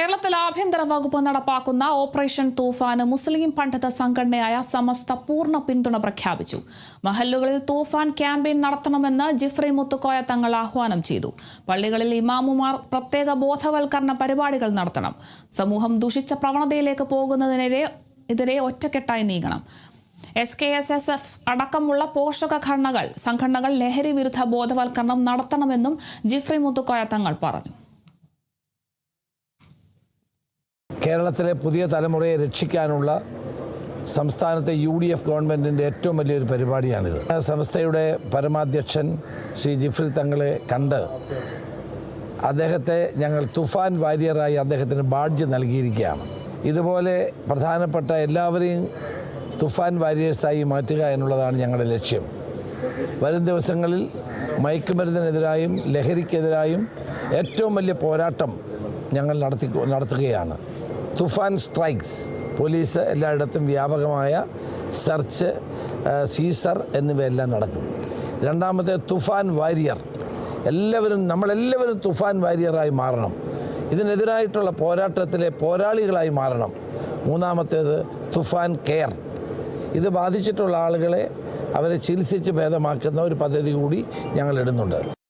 കേരളത്തിൽ ആഭ്യന്തര വകുപ്പ് നടപ്പാക്കുന്ന ഓപ്പറേഷൻ തൂഫാന് മുസ്ലിം പണ്ഡിത സംഘടനയായ സമസ്ത പൂർണ്ണ പിന്തുണ പ്രഖ്യാപിച്ചു. മഹല്ലുകളിൽ തൂഫാൻ ക്യാമ്പയിൻ നടത്തണമെന്ന് ജിഫ്രി മുത്തുക്കോയ തങ്ങൾ ആഹ്വാനം ചെയ്തു. പള്ളികളിൽ ഇമാമുമാർ പ്രത്യേക ബോധവൽക്കരണ പരിപാടികൾ നടത്തണം. സമൂഹം ദുഷിച്ച പ്രവണതയിലേക്ക് പോകുന്നതിനെതിരെ ഒറ്റക്കെട്ടായി നീങ്ങണം. SKSSF അടക്കമുള്ള പോഷക സംഘടനകൾ ലഹരി വിരുദ്ധ ബോധവൽക്കരണം നടത്തണമെന്നും ജിഫ്രി മുത്തുക്കോയ തങ്ങൾ പറഞ്ഞു. കേരളത്തിലെ പുതിയ തലമുറയെ രക്ഷിക്കാനുള്ള സംസ്ഥാനത്തെ UDF ഗവൺമെൻറ്റിൻ്റെ ഏറ്റവും വലിയൊരു പരിപാടിയാണിത്. സംസ്ഥയുടെ പരമാധ്യക്ഷൻ ശ്രീ ജിഫ്രി തങ്ങളെ കണ്ട് അദ്ദേഹത്തെ ഞങ്ങൾ തുഫാൻ വാരിയറായി അദ്ദേഹത്തിന് ബാഡ്ജ് നൽകിയിരിക്കുകയാണ്. ഇതുപോലെ പ്രധാനപ്പെട്ട എല്ലാവരെയും തുഫാൻ വാരിയേഴ്സായി മാറ്റുക എന്നുള്ളതാണ് ഞങ്ങളുടെ ലക്ഷ്യം. വരും ദിവസങ്ങളിൽ മയക്കുമരുന്നിനെതിരായും ലഹരിക്കെതിരായും ഏറ്റവും വലിയ പോരാട്ടം ഞങ്ങൾ നടത്തുകയാണ്. തുഫാൻ സ്ട്രൈക്സ്, പോലീസ് എല്ലായിടത്തും വ്യാപകമായ സെർച്ച്, സീസർ എന്നിവയെല്ലാം നടക്കും. രണ്ടാമത്തെ തുഫാൻ വാരിയർ, നമ്മളെല്ലാവരും തുഫാൻ വാരിയറായി മാറണം. ഇതിനെതിരായിട്ടുള്ള പോരാട്ടത്തിലെ പോരാളികളായി മാറണം. മൂന്നാമത്തേത് തുഫാൻ കെയർ, ഇത് ബാധിച്ചിട്ടുള്ള ആളുകളെ അവരെ ചികിത്സിച്ച് ഭേദമാക്കുന്ന ഒരു പദ്ധതി കൂടി ഞങ്ങൾ ഇടുന്നുണ്ട്.